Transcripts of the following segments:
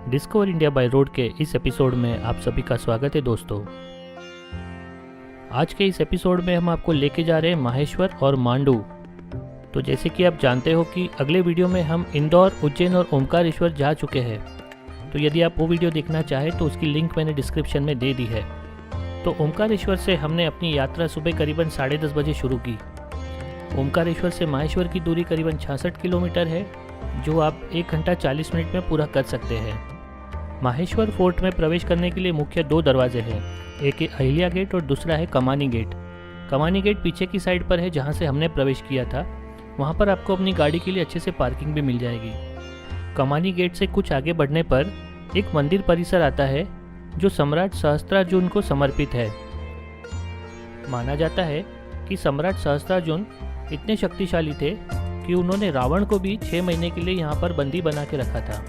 Discover India by road के इस episode में आप सभी का स्वागत है दोस्तों। आज के इस एपिसोड में हम आपको लेके जा रहे हैं माहेश्वर और मांडू। तो जैसे कि आप जानते हो कि अगले वीडियो में हम इंदौर, उज्जैन और ओमकारेश्वर जा चुके हैं। तो यदि आप वो वीडियो देखना चाहें तो उसकी लिंक मैंने डिस्क्रिप्शन में दे दी है। तो ओमकारेश्वर से हमने अपनी यात्रा सुबह करीबन 10:30 बजे शुरू की। ओमकारेश्वर से माहेश्वर की दूरी करीबन 66 किलोमीटर है, जो आप 1 घंटा 40 मिनट में पूरा कर सकते हैं। माहेश्वर फोर्ट में प्रवेश करने के लिए मुख्य 2 दरवाजे हैं, एक है अहिल्या गेट और दूसरा है कमानी गेट। कमानी गेट पीछे की साइड पर है जहां से हमने प्रवेश किया था। वहां पर आपको अपनी गाड़ी के लिए अच्छे से पार्किंग भी मिल जाएगी। कमानी गेट से कुछ आगे बढ़ने पर एक मंदिर परिसर आता है जो सम्राट सहस्त्रार्जुन को समर्पित है। माना जाता है कि सम्राट सहस्त्रार्जुन इतने शक्तिशाली थे कि उन्होंने रावण को भी 6 महीने के लिए यहाँ पर बंदी बना के रखा था।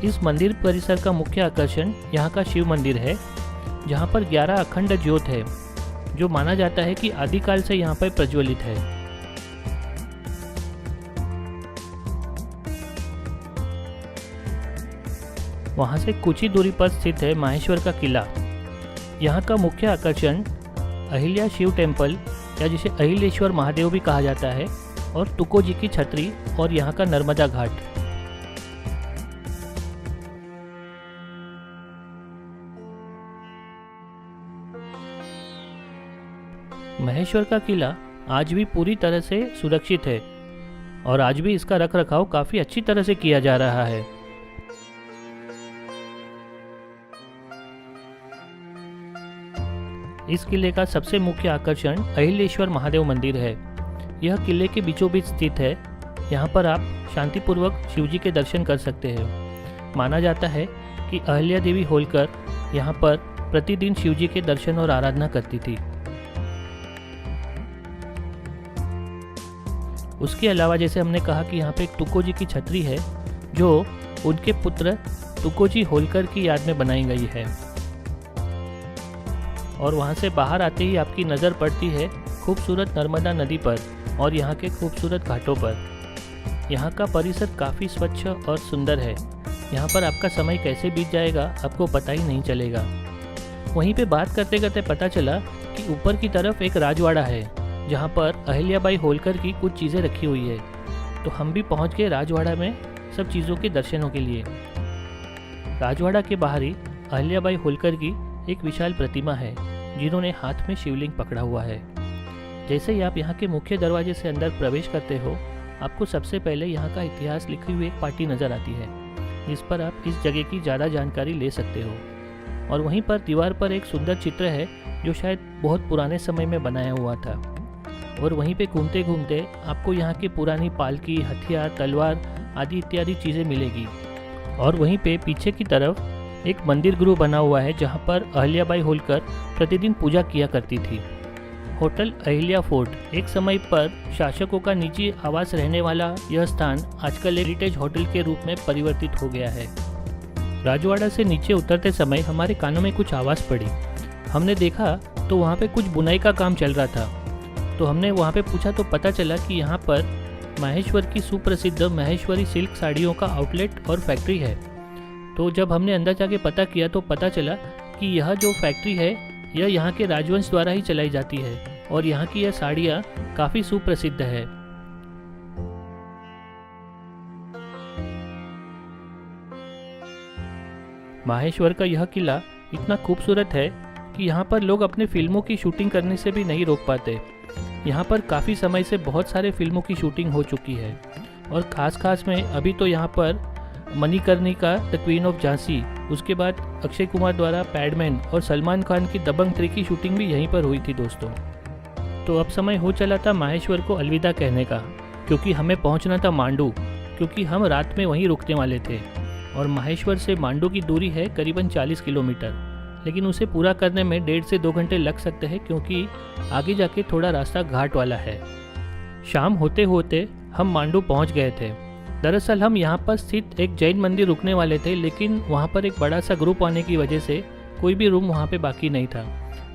इस मंदिर परिसर का मुख्य आकर्षण यहाँ का शिव मंदिर है, जहाँ पर 11 अखंड ज्योत है, जो माना जाता है कि आदिकाल से यहाँ पर प्रज्वलित है। वहाँ से कुछ ही दूरी पर स्थित है माहेश्वर का किला। यहाँ का मुख्य आकर्षण अहिल्या शिव टेम्पल या जिसे अहिलेश्वर महादेव भी कहा जाता है, और तुको जी की छतरी और यहाँ का नर्मदा घाट। महेश्वर का किला आज भी पूरी तरह से सुरक्षित है और आज भी इसका रखरखाव काफी अच्छी तरह से किया जा रहा है। इस किले का सबसे मुख्य आकर्षण अहिलेश्वर महादेव मंदिर है। यह किले के बीचों बीच स्थित है। यहाँ पर आप शांतिपूर्वक शिवजी के दर्शन कर सकते हैं। माना जाता है कि अहिल्या देवी होलकर यहाँ पर प्रतिदिन शिवजी के दर्शन और आराधना करती थी। उसके अलावा जैसे हमने कहा कि यहाँ पे एक तुको जी की छतरी है, जो उनके पुत्र तुको जी होलकर की याद में बनाई गई है। और वहाँ से बाहर आते ही आपकी नज़र पड़ती है खूबसूरत नर्मदा नदी पर और यहाँ के खूबसूरत घाटों पर। यहाँ का परिसर काफ़ी स्वच्छ और सुंदर है। यहाँ पर आपका समय कैसे बीत जाएगा आपको पता ही नहीं चलेगा। वहीं पे बात करते करते पता चला कि ऊपर की तरफ एक राजवाड़ा है, जहाँ पर अहिल्याबाई होलकर की कुछ चीज़ें रखी हुई है। तो हम भी पहुँच गए राजवाड़ा में सब चीज़ों के दर्शनों के लिए। राजवाड़ा के बाहर ही अहिल्याबाई होलकर की एक विशाल प्रतिमा है, जिन्होंने हाथ में शिवलिंग पकड़ा हुआ है। जैसे ही आप यहाँ के मुख्य दरवाजे से अंदर प्रवेश करते हो, आपको सबसे पहले यहाँ का इतिहास लिखी हुई एक पाटी नज़र आती है, जिस पर आप इस जगह की ज़्यादा जानकारी ले सकते हो। और वहीं पर दीवार पर एक सुंदर चित्र है, जो शायद बहुत पुराने समय में बनाया हुआ था। और वहीं पे घूमते घूमते आपको यहाँ की पुरानी पालकी, हथियार, तलवार आदि इत्यादि चीज़ें मिलेगी। और वहीं पे पीछे की तरफ एक मंदिर गृह बना हुआ है, जहाँ पर अहिल्याबाई होलकर प्रतिदिन पूजा किया करती थी। होटल अहिल्या फोर्ट एक समय पर शासकों का निजी आवास रहने वाला यह स्थान आजकल एक हेरिटेज होटल के रूप में परिवर्तित हो गया है। राजवाड़ा से नीचे उतरते समय हमारे कानों में कुछ आवाज़ पड़ी। हमने देखा तो वहाँ पे कुछ बुनाई का काम चल रहा था। तो हमने वहाँ पे पूछा तो पता चला कि यहाँ पर माहेश्वर की सुप्रसिद्ध माहेश्वरी सिल्क साड़ियों का आउटलेट और फैक्ट्री है। तो जब हमने अंदर जाके पता किया तो पता चला कि यह जो फैक्ट्री है यह यहाँ के राजवंश द्वारा ही चलाई जाती है, और यहाँ की यह साड़ियाँ काफ़ी सुप्रसिद्ध है। माहेश्वर का यह किला इतना खूबसूरत है कि यहाँ पर लोग अपने फिल्मों की शूटिंग करने से भी नहीं रोक पाते। यहाँ पर काफ़ी समय से बहुत सारे फिल्मों की शूटिंग हो चुकी है, और ख़ास में अभी तो यहाँ पर Manikarnika the queen of Jhansi, उसके बाद अक्षय कुमार द्वारा पैडमैन और सलमान खान की दबंग 3 की शूटिंग भी यहीं पर हुई थी दोस्तों। तो अब समय हो चला था माहेश्वर को अलविदा कहने का, क्योंकि हमें पहुंचना था मांडू, क्योंकि हम रात में वहीं रुकने वाले थे। और माहेश्वर से मांडू की दूरी है करीबन 40 किलोमीटर, लेकिन उसे पूरा करने में 1.5 से 2 घंटे लग सकते हैं, क्योंकि आगे जाके थोड़ा रास्ता घाट वाला है। शाम होते होते हम मांडू पहुँच गए थे। दरअसल हम यहाँ पर स्थित एक जैन मंदिर रुकने वाले थे, लेकिन वहाँ पर एक बड़ा सा ग्रुप आने की वजह से कोई भी रूम वहाँ पे बाकी नहीं था।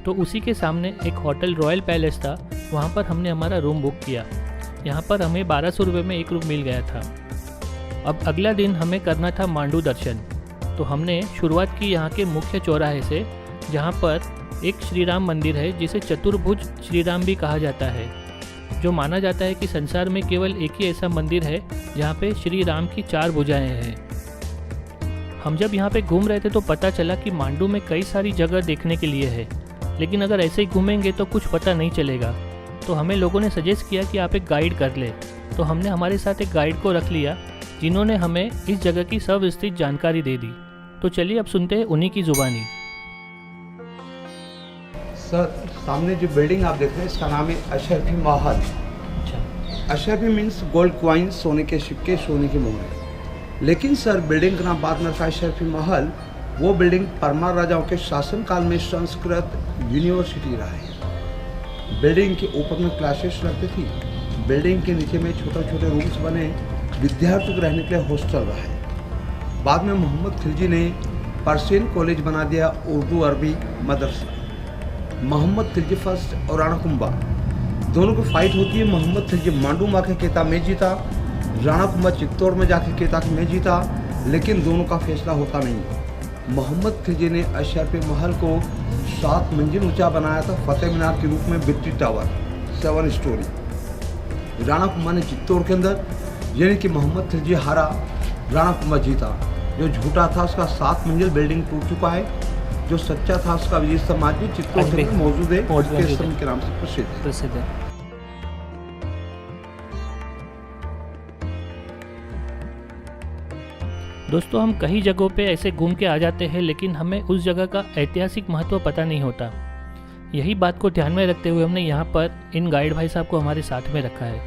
तो उसी के सामने एक होटल रॉयल पैलेस था, वहाँ पर हमने हमारा रूम बुक किया। यहाँ पर हमें 1200 रुपये में एक रूम मिल गया था। अब अगला दिन हमें करना था मांडू दर्शन। तो हमने शुरुआत की यहाँ के मुख्य चौराहे से, जहाँ पर एक श्री राम मंदिर है जिसे चतुर्भुज श्री राम भी कहा जाता है, जो माना जाता है कि संसार में केवल एक ही ऐसा मंदिर है जहाँ पे श्री राम की 4 भुजाएं हैं। हम जब यहाँ पे घूम रहे थे तो पता चला कि मांडू में कई सारी जगह देखने के लिए है, लेकिन अगर ऐसे ही घूमेंगे तो कुछ पता नहीं चलेगा। तो हमें लोगों ने सजेस्ट किया कि आप एक गाइड कर ले। तो हमने हमारे साथ एक गाइड को रख लिया जिन्होंने हमें इस जगह की सविस्तृत जानकारी दे दी। तो चलिए अब सुनते हैं उन्हीं की जुबानी। सर, सामने जो बिल्डिंग आप देख रहे हैं इसका नाम है अशरफी महल। अशरफी मीन्स गोल्ड क्वाइन, सोने के सिक्के, सोने की मोहरें। लेकिन सर बिल्डिंग का नाम बाद में रखा अशरफी महल। वो बिल्डिंग परमार राजाओं के शासनकाल में संस्कृत यूनिवर्सिटी रहा है। बिल्डिंग के ऊपर में क्लासेस लगती थी, बिल्डिंग के नीचे में छोटे छोटे रूम्स बने, विद्यार्थियों को रहने के लिए हॉस्टल रहा है। बाद में मोहम्मद खिलजी ने पर्शियन कॉलेज बना दिया, उर्दू अरबी मदरसा। मोहम्मद खिलजी फर्स्ट और राणा कुंभा दोनों की फाइट होती है। मोहम्मद खिलजी मांडू माँ के केता में जीता, राणा कुंभा चित्तौड़ में जाके केता में जीता, लेकिन दोनों का फैसला होता नहीं। मोहम्मद खिलजी ने अशरफी महल को 7 मंजिल ऊंचा बनाया था, फतेह मीनार के रूप में, British tower 7 story. Rana Kumbha ने चित्तौड़ के अंदर, यानी कि मोहम्मद खिलजी हारा, राणा कुंभा जीता। जो झूठा था उसका 7 मंजिल बिल्डिंग टूट चुका है, जो सच्चा था उसका विजय समाज भी चित्तौड़ में मौजूद है, उसके स्तंभ के नाम से प्रसिद्ध है। दोस्तों, हम कई जगहों पे ऐसे घूम के आ जाते हैं, लेकिन हमें उस जगह का ऐतिहासिक महत्व पता नहीं होता। यही बात को ध्यान में रखते हुए हमने यहाँ पर इन गाइड भाई साहब को हमारे साथ में रखा है,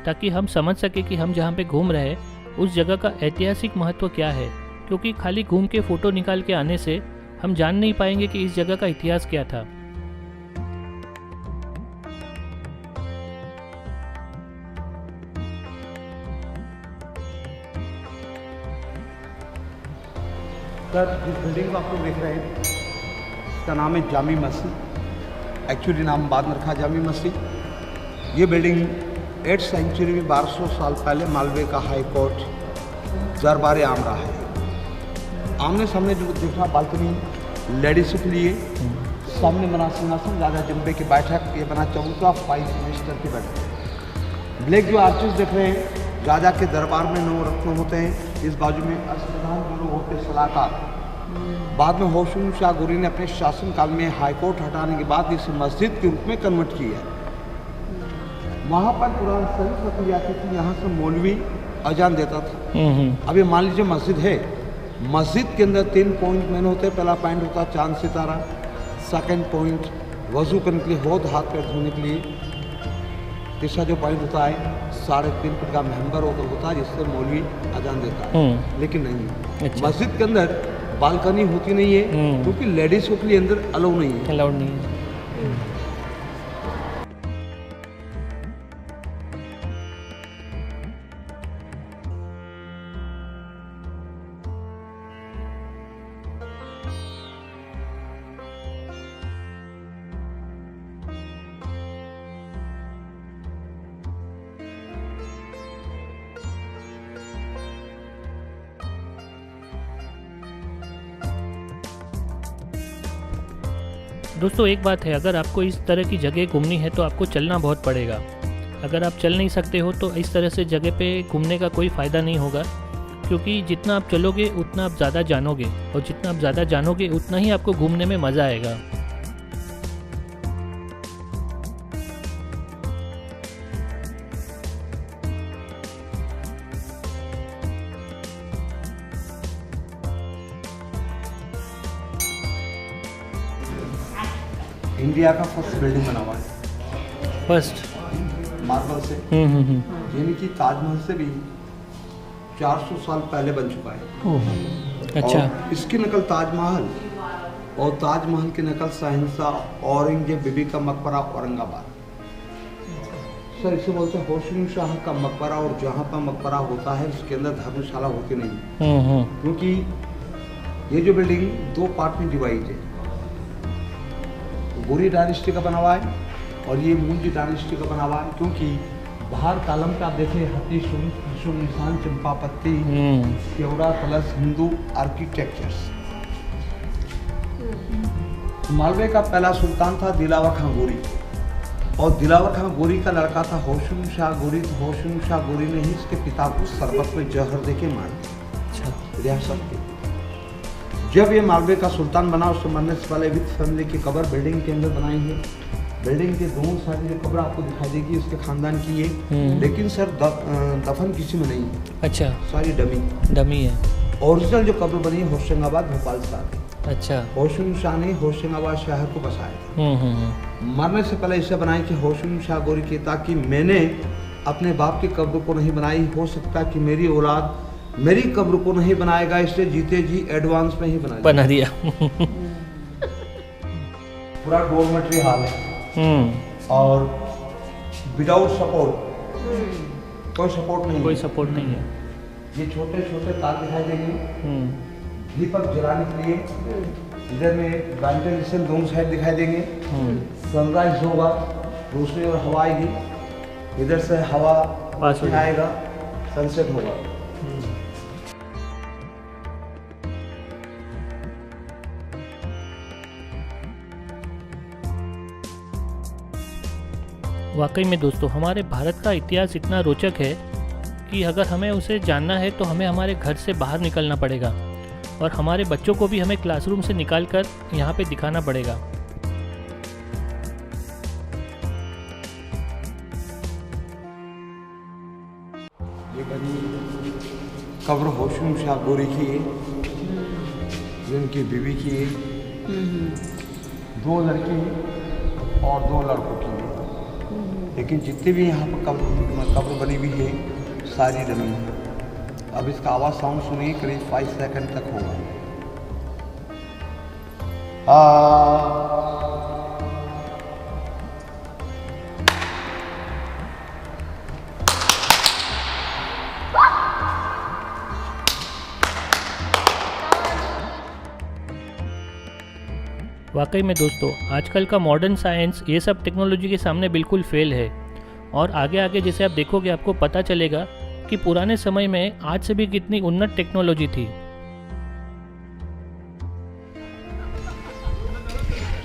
ताकि हम समझ सके कि हम जहाँ पे घूम रहे हैं उस जगह का ऐतिहासिक महत्व क्या है। क्योंकि खाली घूम के फ़ोटो निकाल के आने से हम जान नहीं पाएंगे कि इस जगह का इतिहास क्या था। सर, जिस बिल्डिंग को आप लोग देख रहे हैं इसका नाम है जामी मस्जिद। एक्चुअली नाम बाद में रखा जामी मस्जिद। ये बिल्डिंग 8th सेंचुरी में 1200 साल पहले मालवे का हाई कोर्ट दरबार आम रहा है। आमने सामने जो देखना बालकनी लेडीज के लिए, सामने बना सिंहासन, राजा जम्बे की बैठक, ये बना चौका 5 मिनिस्टर की बैठक। ब्लैक जो आर्चेस देख रहे हैं राजा के दरबार में 9 रत्न होते हैं। इस बाजू में अष्टप्रधान जो लोग होते हैं सलाहकार। बाद में होशंग शाह गोरी ने अपने शासनकाल में हाईकोर्ट हटाने के बाद इसे मस्जिद के रूप में कन्वर्ट किया। वहाँ पर कुरान शरीफ रखी जाती थी, यहाँ से मौलवी अजान देता था। अब ये मान लीजिए मस्जिद है, मस्जिद के अंदर 3 पॉइंट मेन होते हैं। पहला पॉइंट होता है चांद सितारा, सेकंड पॉइंट वजू करने के लिए, हौद हाथ पैर धोने के लिए, तीसरा जो पॉइंट होता है 3.5 फुट का मेंबर होता है जिससे मौलवी अजान देता है। लेकिन नहीं, अच्छा। मस्जिद के अंदर बालकनी होती नहीं है, क्योंकि लेडीज़ के लिए अंदर अलाउ नहीं है। दोस्तों, एक बात है, अगर आपको इस तरह की जगह घूमनी है तो आपको चलना बहुत पड़ेगा। अगर आप चल नहीं सकते हो तो इस तरह से जगह पे घूमने का कोई फ़ायदा नहीं होगा, क्योंकि जितना आप चलोगे उतना आप ज़्यादा जानोगे, और जितना आप ज़्यादा जानोगे उतना ही आपको घूमने में मज़ा आएगा। इंडिया का फर्स्ट बिल्डिंग बना हुआ है, फर्स्ट मार्बल से, यानी कि ताजमहल से भी 400 साल पहले बन चुका है। अच्छा। और इसकी नकल ताजमहल, और ताजमहल की नकल शहंशाह औरंगजेब बीबी का मकबरा औरंगाबाद। सर, इसे बोलते हैं होशंग शाह का मकबरा, और जहाँ पर मकबरा होता है उसके अंदर धर्मशाला होती नहीं, क्योंकि ये जो बिल्डिंग 2 पार्ट में डिवाइड है। गोरी डायनेस्टी का बना हुआ है और ये मुंजी डायनेस्टी का बना हुआ है, क्योंकि बाहर कालम पे आप देखें हाथी सूंड त्रिशूल निशान चंपा पत्ती केवड़ा कलश हिंदू आर्किटेक्चर्स। मालवे का पहला सुल्तान था दिलावर खां गोरी और दिलावर खां गोरी का लड़का था होशंग शाह गोरी। तो होशंग शाह गोरी ने ही इसके पिता को शरबत में जहर देके मार दिया रियासत के। जब ये मालवे का सुल्तान बना उससे मरने से पहले विद फैमिली की कब्र बिल्डिंग के अंदर बनाई है। बिल्डिंग के दोनों साइड जो कब्र आपको दिखाई देगी उसके खानदान की है, लेकिन सर दफन किसी में नहीं है। अच्छा, सारी डमी है। ओरिजिनल जो कब्र बनी है होशंगाबाद भोपाल से आती। अच्छा, होशंग शाह ने होशंगाबाद शहर को बसाया था। मरने से पहले इसे बनाई कि होशंग शाह गोरी की, ताकि मैंने अपने बाप की कब्र को नहीं बनाई, हो सकता कि मेरी औलाद मेरी कब्र को नहीं बनाएगा, इसलिए जीते जी एडवांस में ही बना दिया। पूरा डोरमेट्री हाल है और विदाउट सपोर्ट, कोई सपोर्ट नहीं है। ये छोटे छोटे तार दिखाई देंगे दीपक जलाने के लिए। इधर में वेंटिलेशन दोनों साइड दिखाई देंगे। सनराइज होगा, रोशनी और हवा आएगी, इधर से हवा पास में आएगा, सनसेट होगा। वाकई में दोस्तों हमारे भारत का इतिहास इतना रोचक है कि अगर हमें उसे जानना है तो हमें हमारे घर से बाहर निकलना पड़ेगा और हमारे बच्चों को भी हमें क्लासरूम से निकालकर यहाँ पे दिखाना पड़ेगा। ये बनी कब्र होशंग शाह गोरी की है, जिनकी बीवी की है, 2 लड़की और 2 लड़कों की है। लेकिन जितने भी यहाँ पर कब्र बनी हुई है सारी डमी है। अब इसका आवाज़ साउंड सुनिए, करीब 5 सेकंड तक होगा। वाकई में दोस्तों आजकल का मॉडर्न साइंस ये सब टेक्नोलॉजी के सामने बिल्कुल फेल है और आगे आगे जैसे आप देखोगे आपको पता चलेगा कि पुराने समय में आज से भी कितनी उन्नत टेक्नोलॉजी थी।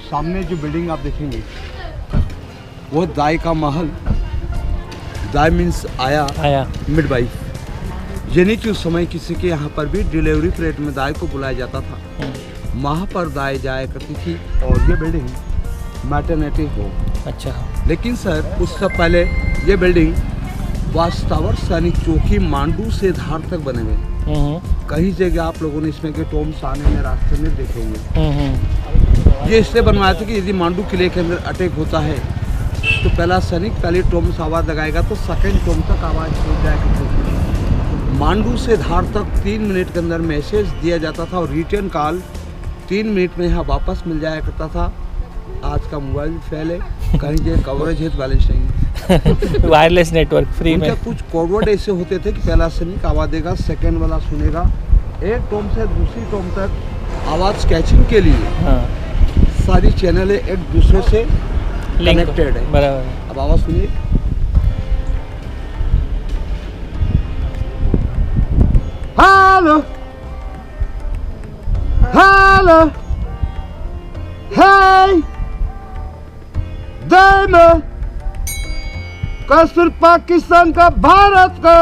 सामने जो बिल्डिंग आप देखेंगे वो दाई का महल। दाई मीन्स आया मिडवाइफ, यानी कि उस समय किसी के यहाँ पर भी डिलीवरी पीरियड में दाई को बुलाया जाता था, वहाँ पर दाई जाया करती थी। और ये बिल्डिंग मैटरनिटी हो। अच्छा, लेकिन सर उससे पहले ये बिल्डिंग वास्तावर सैनिक चौकी मांडू से धार तक बने हुए। कई जगह आप लोगों ने इसमें के टॉम्स आने में रास्ते में देखे होंगे। ये इसलिए बनवाया था कि यदि मांडू किले के अंदर अटैक होता है तो पहला सैनिक पहले टॉम्स आवाज़ लगाएगा तो सेकंड टॉम तक आवाज़ पहुँच जाएगी। मांडू से धार तक 3 मिनट के अंदर मैसेज दिया जाता था और रिटर्न कॉल 3 मिनट में यहाँ वापस मिल जाया करता था। आज का मोबाइल फेल है, कहीं जो कवरेज है तो बैलेंस नहीं। वायरलेस नेटवर्क फ्री में। कुछ कोडवर्ड ऐसे होते थे कि पहला सैनिक आवाज़ देगा, सेकंड वाला सुनेगा। एक टॉम से दूसरी टॉम तक आवाज़ कैचिंग के लिए सारी चैनल एक दूसरे से कनेक्टेड है। बराबर। अब आवाज़ सुनिए। हेलो हेलो हे देना कसर पाकिस्तान का भारत का।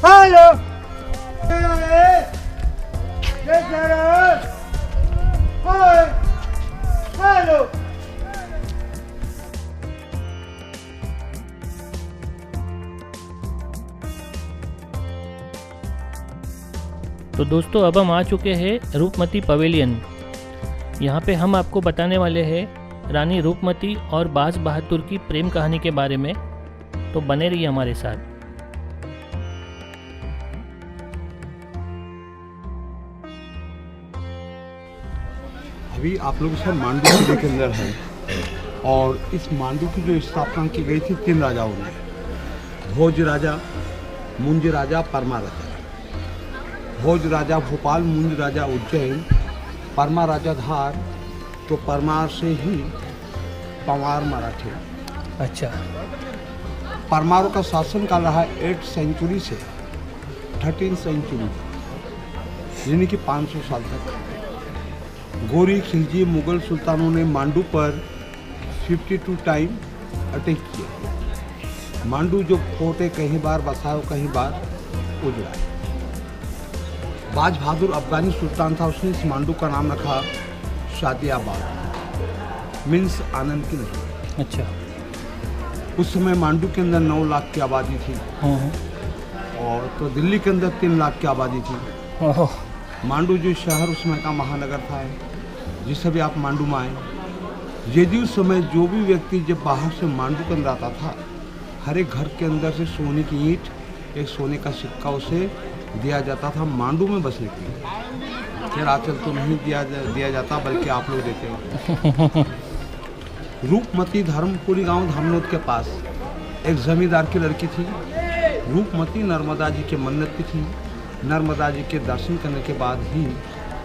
Hello hello. तो दोस्तों अब हम आ चुके हैं रूपमती पवेलियन। यहाँ पे हम आपको बताने वाले हैं रानी रूपमती और बाज बहादुर की प्रेम कहानी के बारे में, तो बने रहिए हमारे साथ। अभी आप लोग सब मांडू किले के अंदर हैं और इस मांडू की जो स्थापना की गई थी 3 राजाओं ने, भोज राजा, मुंज राजा, परमा राजा। भोज राजा भोपाल, मुंज राजा उज्जैन, परमा राजा धार तो परमार से ही पंवार मराठे। अच्छा। परमारों का शासन काल रहा 8th सेंचुरी से 13th सेंचुरी, यानी कि 500 साल तक। गोरी खिलजी मुगल सुल्तानों ने मांडू पर 52 टाइम अटैक किया। मांडू जो फोर्टे कहीं बार बसाया कहीं बार उजड़ा। बाज बहादुर अफगानी सुल्तान था, उसने इस मांडू का नाम रखा शादियाबाद, मीन्स आनंद की नहीं। अच्छा। उस समय मांडू के अंदर 9 लाख की आबादी थी और तो दिल्ली के अंदर 3 लाख की आबादी थी। ओहो। मांडू जो शहर उस समय का महानगर था, जिसे भी आप मांडू में आए, यदि उस समय जो भी व्यक्ति जब बाहर से मांडू के अंदर आता था, हर एक घर के अंदर से सोने की ईंट, एक सोने का सिक्का उसे दिया जाता था मांडू में बसने के लिए। खैर आजकल तो नहीं दिया जाता, बल्कि आप लोग देते हो। रूपमती धर्मपुरी गांव धामनोद के पास एक जमींदार की लड़की थी। रूपमती नर्मदा जी के मन्नत की थी। नर्मदा जी के दर्शन करने के बाद ही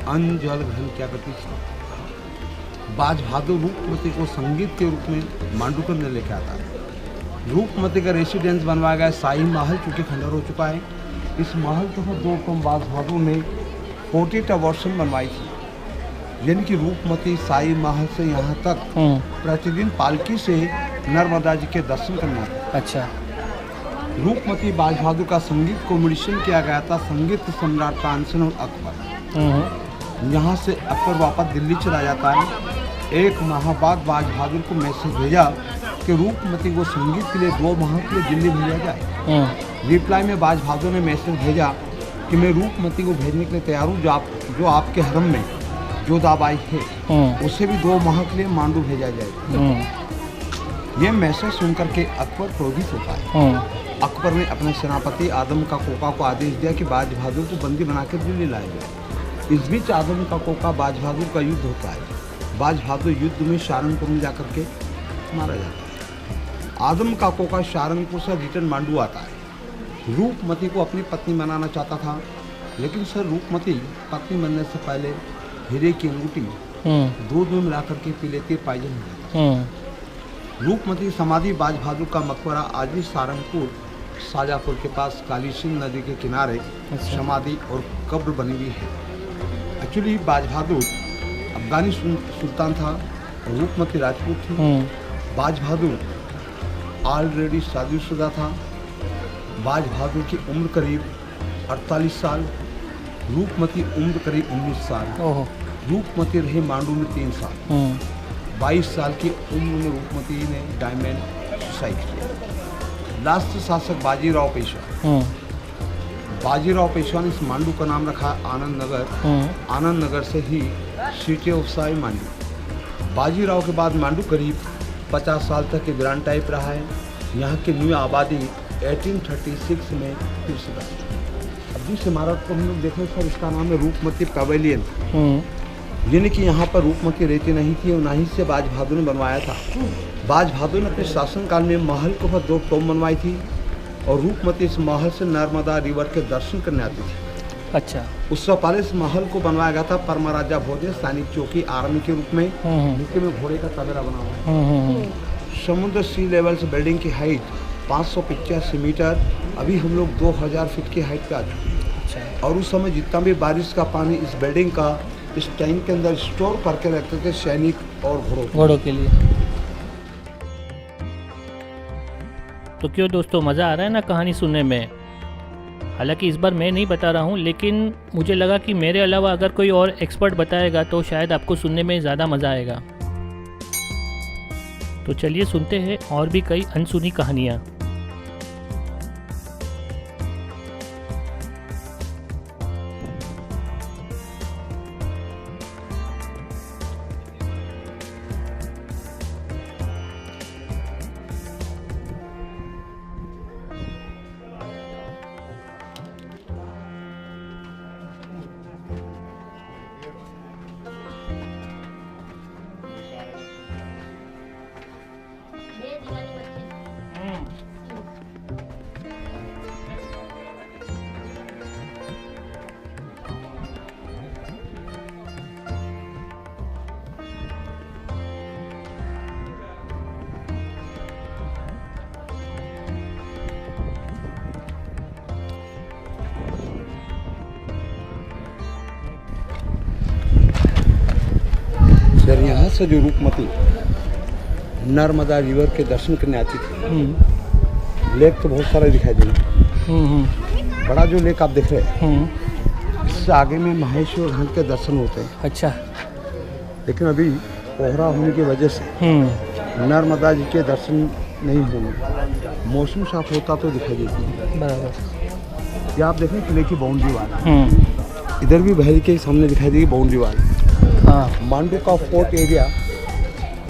अन्न जल ग्रहण किया करती थी। बाज बहादुर रूपमती को संगीत के रूप में मांडू के अंदर लेके आता है। रूपमती का रेसिडेंस बनवाया गया शाही महल, चूँकि खंडर हो चुका है। इस महल को 2 बाज बहादुर ने 40 वर्षन बनवाई थी, यानी कि रूपमती शाही महल से यहाँ तक प्रतिदिन पालकी से नर्मदा जी के दर्शन करना था। अच्छा। रूपमती बाज बहादुर का संगीत कॉम्पिटिशन किया गया था, संगीत सम्राट तानसेन और अकबर। यहाँ से अकबर वापस दिल्ली चला जाता है। एक माह बाद बाज बहादुर को मैसेज भेजा कि रूपमती को संगीत के लिए 2 माह के लिए दिल्ली भेजा जाए। रिप्लाई में बाज बहादुर ने मैसेज भेजा कि मैं रूपमती को भेजने के लिए तैयार हूँ, जो आपके हरम में जो दाबाई है उसे भी 2 माह के लिए मांडू भेजा जाए। ये मैसेज सुनकर के अकबर क्रोधित होता है। अकबर ने अपने सेनापति आदम का कोका को आदेश दिया कि बाज बहादुर को बंदी बनाकर दिल्ली लाया जाए। इस बीच आदम का कोका बाज बहादुर का युद्ध होता है। बाज बहादुर युद्ध में सहारनपुर में जाकर के मारा जाता है। आदम का कोका सहारनपुर से रिटर्न मांडू आता है। रूपमती को अपनी पत्नी बनाना चाहता था, लेकिन सर रूपमती पत्नी बनने से पहले हीरे की अंगूठी दूध में मिलाकर के पी लेती, पाइजन हो जाता। रूपमती समाधि बाज बहादुर का मकबरा आज भी सहारनपुर शाजापुर के पास काली सिंध नदी के किनारे समाधि और कब्र बनी हुई है। एक्चुअली बाज बहादुर अफगानी सुल्तान था और रूपमती राजपूत थी। बाज बहादुर ऑलरेडी शादीशुदा था। बाज बहादुर की उम्र करीब 48 साल, रूपमती उम्र करीब 19 साल। रूपमती रही मांडू में 3 साल। 22 साल की उम्र में रूपमती ने डायमंड सुसाइड किया। लास्ट शासक बाजीराव पेशवा। बाजीराव पेशवा ने इस मांडू का नाम रखा आनंद नगर। आनंद नगर से ही सिटी ऑफ शाही मांडू। बाजीराव के बाद मांडू करीब 50 साल तक वीरान टाइप रहा है। यहाँ की न्यू आबादी 1836 में फिर से बनी। अब जिस इमारत को हम लोग देखें सर, इसका नाम है रूपमती पैवेलियन, यानी कि यहाँ पर रूपमती रहती नहीं थी और ना ही से बाज बहादुर ने बनवाया था। बाज बहादुर ने अपने शासनकाल में महल के ऊपर 2 टॉम बनवाई थी और रूपमती इस महल से नर्मदा रिवर के दर्शन करने आती थी। अच्छा। उससे पहले इस महल को बनवाया गया था परमाराजा भोजे सैनिक चौकी आर्मी के रूप में, नीचे में घोड़े का तबेला बना हुआ है। समुद्र सी लेवल से बिल्डिंग की हाइट 585 मीटर, अभी हम लोग 2000 फीट की हाइट पे आ चुके हैं। अच्छा। और उस समय जितना भी बारिश का पानी इस बिल्डिंग का इस टैंक के अंदर स्टोर करके रखते थे सैनिक और घोड़ों के लिए। तो क्यों दोस्तों, मज़ा आ रहा है ना कहानी सुनने में। हालांकि इस बार मैं नहीं बता रहा हूँ, लेकिन मुझे लगा कि मेरे अलावा अगर कोई और एक्सपर्ट बताएगा तो शायद आपको सुनने में ज़्यादा मज़ा आएगा। तो चलिए सुनते हैं और भी कई अनसुनी कहानियाँ। से जो रूपमती नर्मदा रिवर के दर्शन करने आती थी। लेक तो बहुत सारे दिखाई देंगे। बड़ा जो लेक आप देख रहे हैं इससे आगे में महेश्वर घाट के दर्शन होते हैं। अच्छा। लेकिन अभी कोहरा होने की वजह से नर्मदा जी के दर्शन नहीं होंगे। मौसम साफ होता तो दिखाई देती है। बराबर। ये आप देखें किले की बाउंड्री वाल, इधर भी बहरी के सामने दिखाई देगी बाउंड्री वाल। हाँ। मांडू का फोर्ट एरिया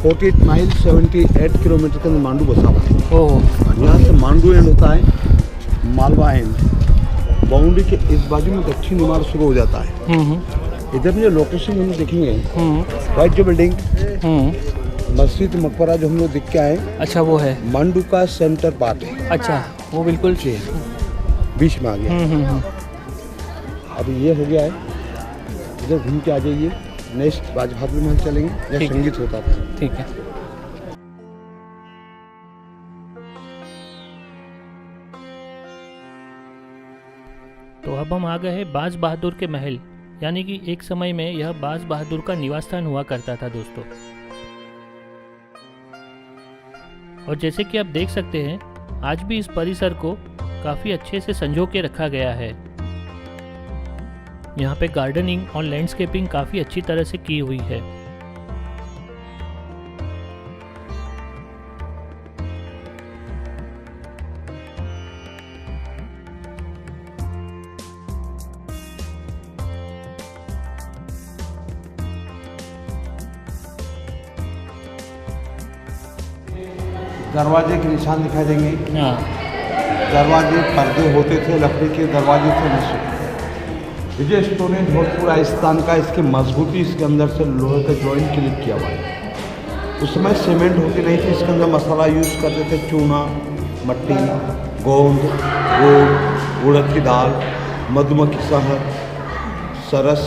48 माइल 78 किलोमीटर के अंदर मांडू बसा हुआ है। ओह। यहाँ से मांडू एंड होता है मालवा एंड। बाउंड्री के इस बाजू में दक्षिण इमारत शुरू हो जाता है। इधर में जो लोकेशन हम देखेंगे वाइट जो बिल्डिंग मस्जिद मकबरा जो हम लोग देख के आए। अच्छा वो है मांडू का सेंटर पार्ट है। अच्छा वो बिल्कुल बीच में आ गया। अभी ये हो गया है, इधर घूम के आ जाइए। नेक्स्ट बाज बहादुर महल चलेंगे जहाँ संगीत होता था। ठीक है। तो अब हम आ गए हैं बाज बहादुर के महल, यानी कि एक समय में यह बाज बहादुर का निवास स्थान हुआ करता था दोस्तों। और जैसे कि आप देख सकते हैं आज भी इस परिसर को काफ़ी अच्छे से संजो के रखा गया है। यहाँ पे गार्डनिंग और लैंडस्केपिंग काफ़ी अच्छी तरह से की हुई है। दरवाजे के निशान दिखाई देंगे। हाँ। दरवाजे पर्दे होते थे, लकड़ी के दरवाजे थे निश्चित। विजय स्टोरेज भोजपुर राजस्थान का, इसकी मजबूती इसके अंदर से लोहे का जॉइंट क्लिक किया हुआ है। उस समय सीमेंट होती नहीं थी, इसके अंदर मसाला यूज़ करते थे चूना, मट्टी, गोंद, गुड़, उड़द की दाल, मधुमक्खी शहद, सरस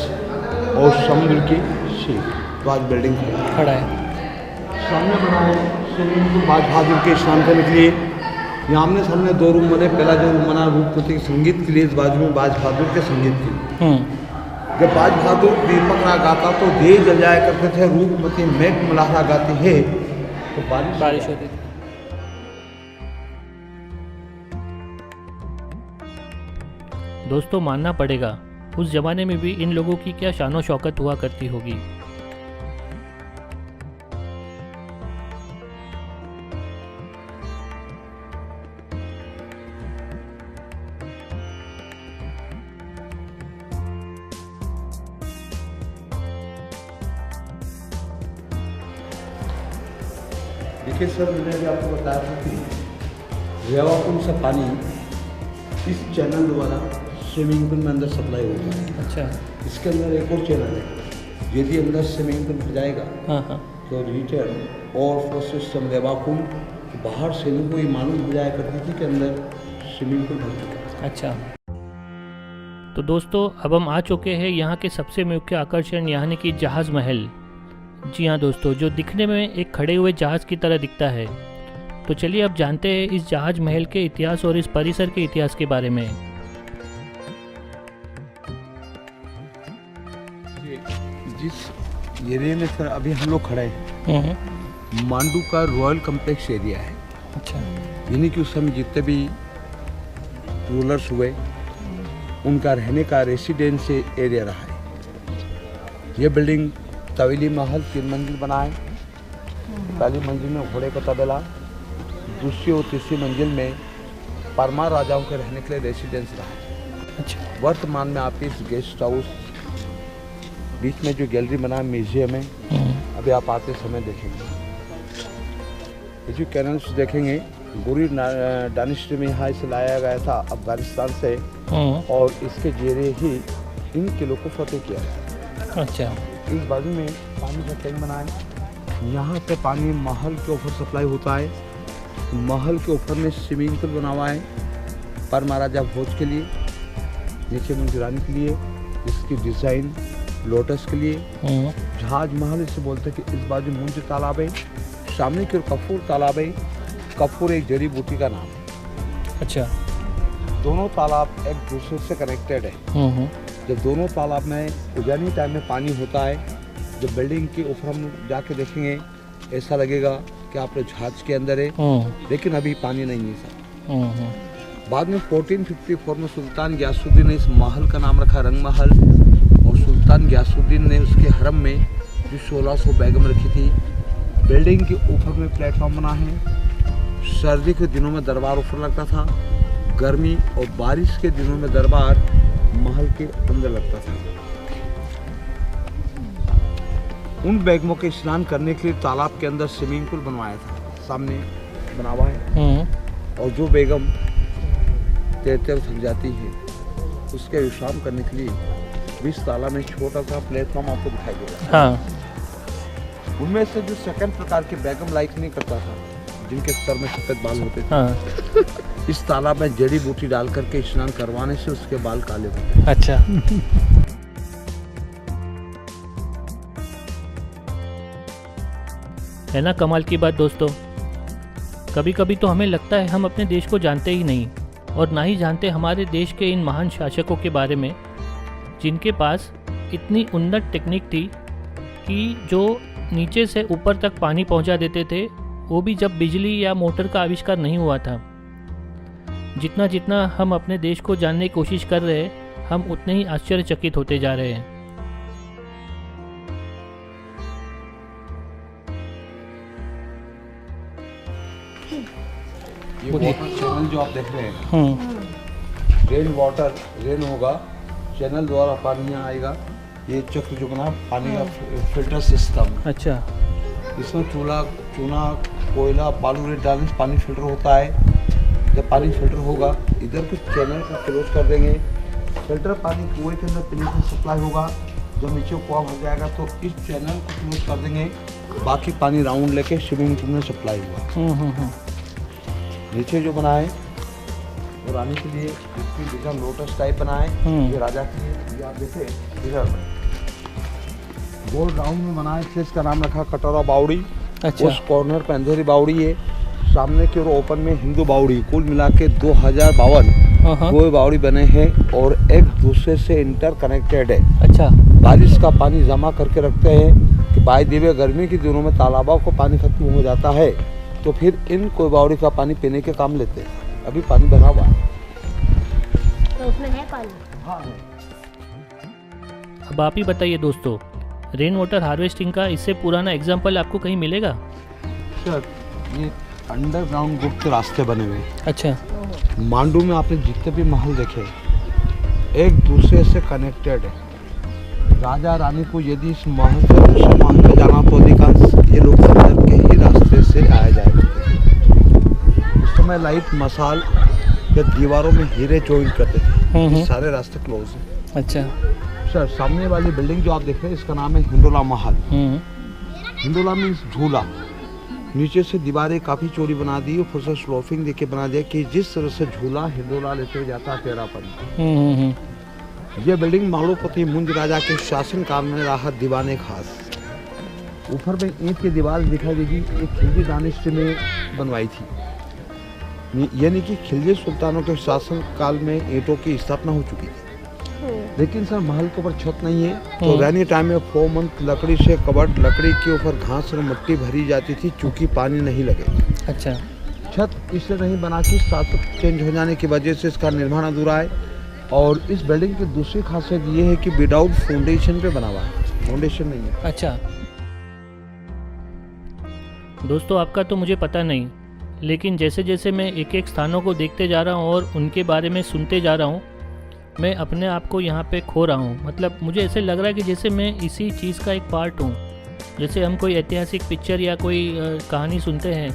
और समुद्र की सीप। तो आज बिल्डिंग खड़ा है सामने बना है स्विमिंग पूल बाज बहादुर के स्नान करने के लिए। यहाँ आमने सामने 2 रूम बने। पहला जो रूम बना रूपमती के संगीत के लिए, इस बाजू में बाज बहादुर के संगीत के लिए। जब बाज बहादुर दीपक राग गाता तो दिए जल जाया करते थे। रूपमती मेघ मल्हारा गाती है तो बारिश होती थी। दोस्तों मानना पड़ेगा उस जमाने में भी इन लोगों की क्या शानो शौकत हुआ करती होगी। देखिए सर, मैंने भी आपको बताया था कि रेवाकुंड से पानी इस चैनल द्वारा स्विमिंग पूल में अंदर सप्लाई होता है। अच्छा। इसके अंदर एक और चैनल है। यदि अंदर स्विमिंग पूल भर जाएगा तो रिटर्न और फ्लो सिस्टम रेवाकुंड बाहर से लोगों को ये मालूम हो जाया करती थी कि अंदर स्विमिंग पूल भर चुका है। अच्छा। तो दोस्तों अब हम आ चुके हैं यहाँ के सबसे मुख्य आकर्षण, यानी कि जहाज़ महल। जी हाँ दोस्तों, जो दिखने में एक खड़े हुए जहाज़ की तरह दिखता है। तो चलिए अब जानते हैं इस जहाज़ महल के इतिहास और इस परिसर के इतिहास के बारे में। जिस एरिया में सर अभी हम लोग खड़े हैं मांडू का रॉयल कम्प्लेक्स एरिया है। अच्छा। यानी कि उस समय जितने भी रूलर्स हुए उनका रहने का रेसिडेंस एरिया रहा है। ये बिल्डिंग तवेली महल 3 मंजिल बना है। पहली मंजिल में घोड़े का तबेला, दूसरी और तीसरी मंजिल में परमार राजाओं के रहने के लिए रेसिडेंस रहा है। अच्छा। वर्तमान में आप इस गेस्ट हाउस बीच में जो गैलरी बना है म्यूजियम है, अभी आप आते समय देखेंगे। ये जो कैनल्स देखेंगे गुरी डायनेस्टी में यहाँ इसे लाया गया था अफगानिस्तान से और इसके जरिए ही इन किलों को फतेह किया गया। अच्छा। इस बाजू में पानी का टैंक बना है। यहाँ पे पानी महल के ऊपर सप्लाई होता है। महल के ऊपर में स्विमिंग पूल बना हुआ है पर महाराजा भोज के लिए, नीचे मंजूरानी के लिए, इसकी डिज़ाइन लोटस के लिए। जहाज महल इसे बोलते हैं कि इस बाजू मुंज तालाब है, सामने की ओर कपूर तालाब है। कपूर एक जड़ी बूटी का नाम है। अच्छा। दोनों तालाब एक दूसरे से कनेक्टेड है। जब दोनों तालाब में उजानी टाइम में पानी होता है जब बिल्डिंग के ऊपर हम जाके देखेंगे ऐसा लगेगा कि आप लोग जहाज के अंदर है, लेकिन अभी पानी नहीं है सर। बाद में 1454 में सुल्तान गयासुद्दीन ने इस महल का नाम रखा रंग महल, और सुल्तान गयासुद्दीन ने उसके हरम में जो 1600 बैगम रखी थी। बिल्डिंग के ऊपर में प्लेटफॉर्म बना है। सर्दी के दिनों में दरबार ऊपर लगता था, गर्मी और बारिश के दिनों में दरबार महल के अंदर लगता था। उन बेगमों के स्नान करने के लिए तालाब के अंदर स्विमिंग पूल बनवाया था, सामने बना हुआ है। और जो बेगम तैरते हुए थक जाती है उसके विश्राम करने के लिए इस तालाब में छोटा सा प्लेटफॉर्म आपको दिखाई देगा। उनमें से जो सेकंड प्रकार के बेगम लाइक नहीं करता था, जिनके सर में सफेद बाल होते थे, इस तालाब में जड़ी बूटी डाल करके स्नान करवाने से उसके बाल काले होते। अच्छा। है ना कमाल की बात दोस्तों। कभी कभी तो हमें लगता है हम अपने देश को जानते ही नहीं, और ना ही जानते हमारे देश के इन महान शासकों के बारे में, जिनके पास इतनी उन्नत टेक्निक थी कि जो नीचे से ऊपर तक पानी पहुंचा देते थे, वो भी जब बिजली या मोटर का आविष्कार नहीं हुआ था। जितना जितना हम अपने देश को जानने की कोशिश कर रहे हैं, हम उतने ही आश्चर्यचकित होते जा रहे हैं। ये वाटर चैनल जो आप देख रहे हैं, रेन वाटर, रेन होगा, चैनल द्वारा पानी यहाँ आएगा। ये चक्र जो बना पानी का फिल्टर सिस्टम। अच्छा। इसमें चूना कोयला बालू रेत डालने से पानी फिल्टर होता है। जब पानी फिल्टर होगा, इधर कुछ चैनल को क्लोज कर देंगे, फिल्टर पानी कुएं के अंदर पीने से सप्लाई होगा। जब नीचे कुआं हो जाएगा तो इस चैनल को क्लोज कर देंगे, बाकी पानी राउंड लेके स्विमिंग पूल में सप्लाई हुआ। नीचे जो बना है वो रानी के लिए, इसकी डिजाइन लोटस टाइप बना है। ये राजा के लिए, ये आप देखे इधर में गोल राउंड में बना है। इसका नाम रखा कटोरा बावड़ी। अच्छा। उस कॉर्नर पे अंधेरी बावड़ी है, सामने की ओर ओपन में हिंदू बावड़ी। कुल मिला के 2052 वो बावड़ी बने हैं और एक दूसरे से इंटर कनेक्टेड है। अच्छा। बारिश का पानी जमा करके रखते हैं कि बाई दिव्य गर्मी के दिनों में तालाबों को पानी खत्म हो जाता है, तो फिर इन कोई बावड़ी का पानी पीने के काम लेते हैं। अभी पानी भरा हुआ है, तो उसमें है पानी। हाँ। अब आप ही बताइए दोस्तों, रेन वाटर हार्वेस्टिंग का इससे पुराना एग्जाम्पल आपको कहीं मिलेगा? सर, ये अंडरग्राउंड गुप्त रास्ते बने हुए हैं। अच्छा। मांडू में आपने जितने भी महल देखे एक दूसरे से कनेक्टेड है। राजा रानी को यदि इस महल से दूसरे महल में जाना तो अधिकांश ये लोग अंदर के ही रास्ते से आया जाया करते थे। उस समय लाइट मसाल या दीवारों में हीरे जॉइन करते थे। ये सारे रास्ते क्लोज हैं। अच्छा। सर, सामने वाली बिल्डिंग जो आप देख रहे हैं इसका नाम है हिंडोला महल। हिंडोला मीन्स झूला। नीचे से दीवारें काफ़ी चौड़ी बना दी, ऊपर से स्लोपिंग देके बना दिया कि जिस तरह से झूला हिंडोला लेते हुए जाता है टेढ़ापन। यह बिल्डिंग मालोपति मुंज राजा के शासन काल में रहा दीवाने खास। ऊपर में ईंट की दीवार दिखाई देगी, एक खिलजी डायनेस्टी में बनवाई थी, यानी कि खिलजी सुल्तानों के शासन काल में ईंटों की स्थापना हो चुकी थी। लेकिन सर, महल के ऊपर छत नहीं है, तो रैनी टाइम में 4 मंथ लकड़ी से कवर्ड, लकड़ी के ऊपर घास और मिट्टी भरी जाती थी चूँकि पानी नहीं लगे। अच्छा। छत इसलिए नहीं बना कि शासक चेंज हो जाने की वजह से इसका निर्माण अधूरा है। और इस बिल्डिंग की दूसरी खासियत ये है कि विदाउट फाउंडेशन पे बना हुआ है, फाउंडेशन नहीं है। अच्छा दोस्तों, आपका तो मुझे पता नहीं, लेकिन जैसे जैसे मैं एक एक स्थानों को देखते जा रहा हूँ और उनके बारे में सुनते जा रहा हूँ, मैं अपने आप को यहाँ पे खो रहा हूँ। मतलब मुझे ऐसे लग रहा है कि जैसे मैं इसी चीज़ का एक पार्ट हूँ। जैसे हम कोई ऐतिहासिक पिक्चर या कोई कहानी सुनते हैं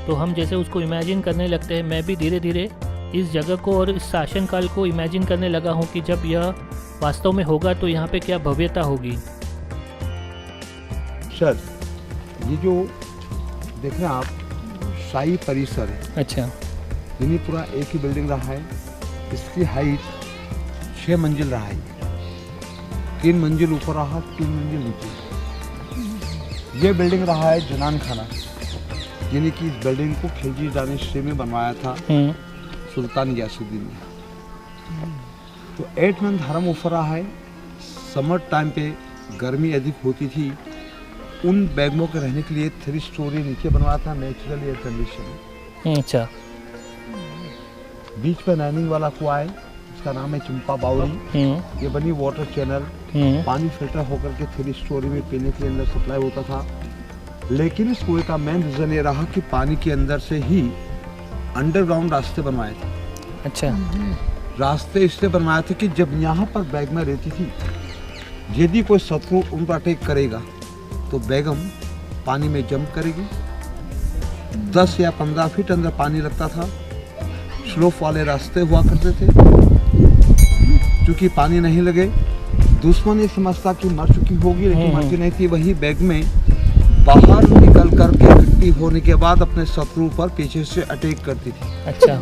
तो हम जैसे उसको इमेजिन करने लगते हैं, मैं भी धीरे धीरे इस जगह को और इस शासनकाल को इमेजिन करने लगा हूँ कि जब यह वास्तव में होगा तो यहाँ पे क्या भव्यता होगी। सर, ये जो देख रहे हैं आप, शाही परिसर है। अच्छा। यानी पूरा एक ही बिल्डिंग रहा है। इसकी हाइट 6 मंजिल रहा है, 3 मंजिल ऊपर रहा, 3 मंजिल नीचे। ये बिल्डिंग रहा है जनान खाना, यानी कि इस बिल्डिंग को खिलजी डायनेस्टी में बनवाया था सुल्तान गयासुद्दीन ने। तो 8 मंथ हरम ऊपर रहा है। समर टाइम पे गर्मी अधिक होती थी उन बैगमों के रहने के लिए 3 स्टोरी नीचे बनवाया था, नेचुरल एयर कंडीशन। अच्छा। बीच पे नाइनिंग वाला कुआ है, इसका नाम है चंपा बावड़ी। ये बनी वाटर चैनल, पानी फिल्टर होकर के 3 स्टोरी में पीने के लिए अंदर सप्लाई होता था। लेकिन इस कुएं का मेन रीज़न ये रहा कि पानी के अंदर से ही अंडरग्राउंड रास्ते बनवाए थे। अच्छा। रास्ते इसलिए बनवाए थे कि जब यहाँ पर बैगमा रहती थी, यदि कोई शत्रु उन पर अटैक करेगा तो बैगम पानी में जंप करेगी। 10 या 15 फीट अंदर पानी लगता था। स्लोप वाले रास्ते हुआ करते थे। चूँकि पानी नहीं लगे, दुश्मन ये समझता कि मर चुकी होगी, लेकिन मरती नहीं थी। वही बैग में बाहर निकल कर के इकट्ठी होने के बाद अपने शत्रु पर पीछे से अटैक करती थी। अच्छा।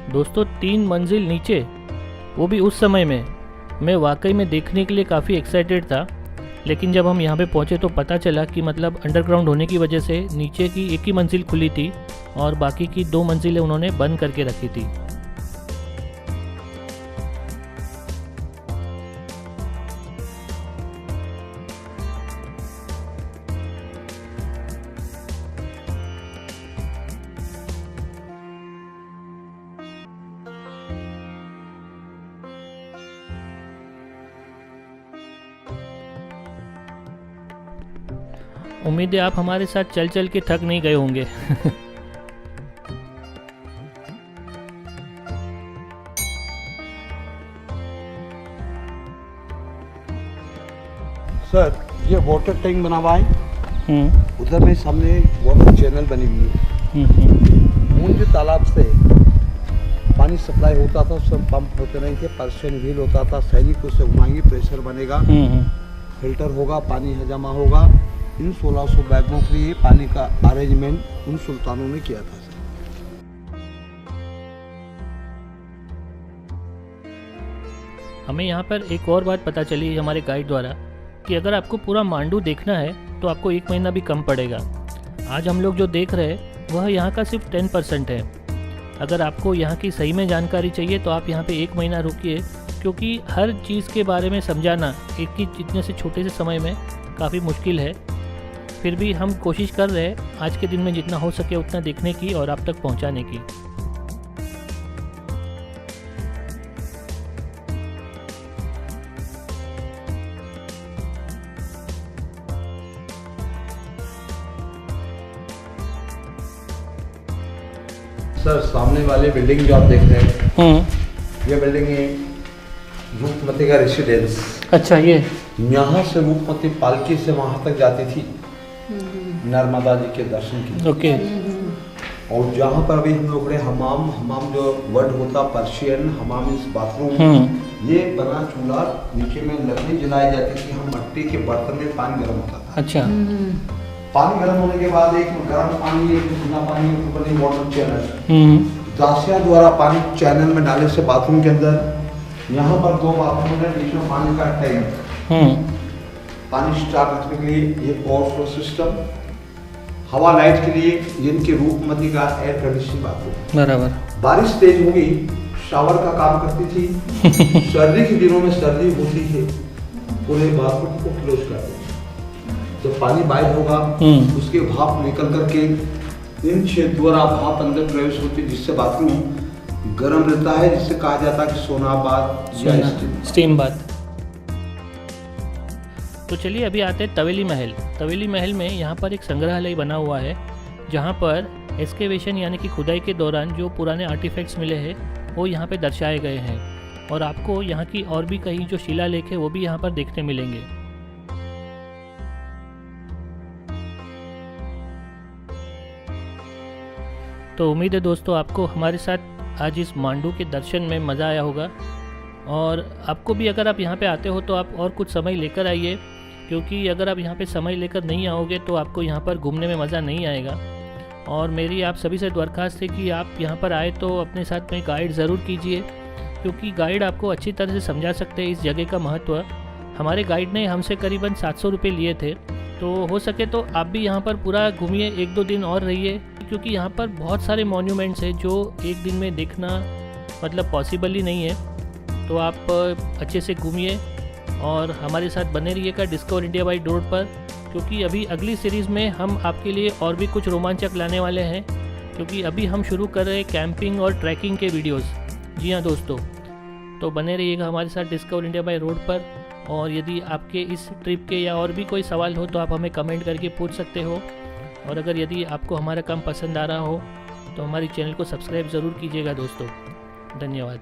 दोस्तों 3 मंजिल नीचे, वो भी उस समय में मैं वाकई में देखने के लिए काफ़ी एक्साइटेड था। लेकिन जब हम यहाँ पे पहुँचे तो पता चला कि मतलब अंडरग्राउंड होने की वजह से नीचे की एक ही मंजिल खुली थी और बाकी की 2 मंजिलें उन्होंने बंद करके रखी थी। उम्मीद है आप हमारे साथ चल चल के थक नहीं गए होंगे। सर, ये वाटर टैंक बना हुआ है। उधर में सामने वाटर चैनल बनी हुई है। मुंज तालाब से पानी सप्लाई होता था, सब पंप होते नहीं थे, पर्शियन व्हील होता था। सैनिक उसे घुमाएंगे, प्रेशर बनेगा, फिल्टर होगा, पानी जमा होगा। इन 1600 बैगों के लिए पानी का अरेंजमेंट उन सुल्तानों ने किया था। हमें यहाँ पर एक और बात पता चली हमारे गाइड द्वारा कि अगर आपको पूरा मांडू देखना है तो आपको 1 महीना भी कम पड़ेगा। आज हम लोग जो देख रहे हैं वह यहाँ का सिर्फ 10% है। अगर आपको यहाँ की सही में जानकारी चाहिए तो आप यहाँ पे 1 महीना रुकिए, क्योंकि हर चीज़ के बारे में समझाना एक ही इतने से छोटे से समय में काफ़ी मुश्किल है। फिर भी हम कोशिश कर रहे हैं आज के दिन में जितना हो सके उतना देखने की और आप तक पहुँचाने की। सर, सामने वाली बिल्डिंग जो आप देख रहे हैं, ये बिल्डिंग है रूपमती का रेसिडेंस। अच्छा, ये यहाँ से रूपमती पालकी से वहाँ तक जाती थी नर्मदा जी के दर्शन के। ओके। और जहाँ पर अभी हम लोग रहे, हमाम जो वर्ड होता पर्शियन हमाम, इस बाथरूम, ये बना चूल्हा, नीचे में लकड़ी जलाई जाती थी। हम मट्टी के बर्तन में पानी गर्म होता था। अच्छा। पानी गर्म होने के बाद एक गर्म पानी, एक ठंडा पानी, बनी वाटर चैनल, दासिया द्वारा पानी चैनल में डाले से बाथरूम के अंदर। यहाँ पर 2 बाथरूम है, बीच में पानी का टैंक, पानी स्टार्ट रखने के लिए ये ओवरफ्लो सिस्टम, हवा लाइट के लिए जिनके रूपमती का एयर कंडीशन बाथरूम। बराबर। बारिश तेज होगी, शावर का काम करती थी। सर्दी के दिनों में सर्दी होती है, पूरे बाथरूम को क्लोज कर दें। जब पानी बाहर होगा उसके भाप निकल करके इन छेद द्वारा भाप अंदर प्रवेश होती है, जिससे बाथरूम गर्म रहता है, जिससे कहा जाता है कि सोना बाथ या स्टीम बाथ। तो चलिए अभी आते हैं तवेली महल। तवेली महल में यहाँ पर एक संग्रहालय बना हुआ है, जहाँ पर एक्सकेवेशन यानी कि खुदाई के दौरान जो पुराने आर्टिफैक्ट्स मिले हैं वो यहाँ पे दर्शाए गए हैं। और आपको यहाँ की और भी कई जो शिलालेख है वो भी यहाँ पर देखने मिलेंगे। तो उम्मीद है दोस्तों आपको हमारे साथ आज इस मांडू के दर्शन में मज़ा आया होगा। और आपको भी अगर आप यहाँ पे आते हो तो आप और कुछ समय लेकर आइए, क्योंकि अगर आप यहाँ पे समय लेकर नहीं आओगे तो आपको यहाँ पर घूमने में मज़ा नहीं आएगा। और मेरी आप सभी से दरख्वास्त है कि आप यहाँ पर आए तो अपने साथ में गाइड ज़रूर कीजिए, क्योंकि गाइड आपको अच्छी तरह से समझा सकते हैं इस जगह का महत्व। हमारे गाइड ने हमसे करीबन 700 रुपये लिए थे, तो हो सके तो आप भी यहाँ पर पूरा घूमिए, 1-2 दिन और रहिए, क्योंकि यहाँ पर बहुत सारे मॉन्यूमेंट्स हैं जो एक दिन में देखना मतलब पॉसिबल ही नहीं है। तो आप अच्छे से घूमिए और हमारे साथ बने रहिएगा डिस्कवर इंडिया बाई रोड पर, क्योंकि अभी अगली सीरीज़ में हम आपके लिए और भी कुछ रोमांचक लाने वाले हैं, क्योंकि अभी हम शुरू कर रहे हैं कैंपिंग और ट्रैकिंग के वीडियोस। जी हाँ दोस्तों, तो बने रहिएगा हमारे साथ डिस्कवर इंडिया बाई रोड पर। और यदि आपके इस ट्रिप के या और भी कोई सवाल हो तो आप हमें कमेंट करके पूछ सकते हो। और अगर यदि आपको हमारा काम पसंद आ रहा हो तो हमारी चैनल को सब्सक्राइब ज़रूर कीजिएगा दोस्तों। धन्यवाद।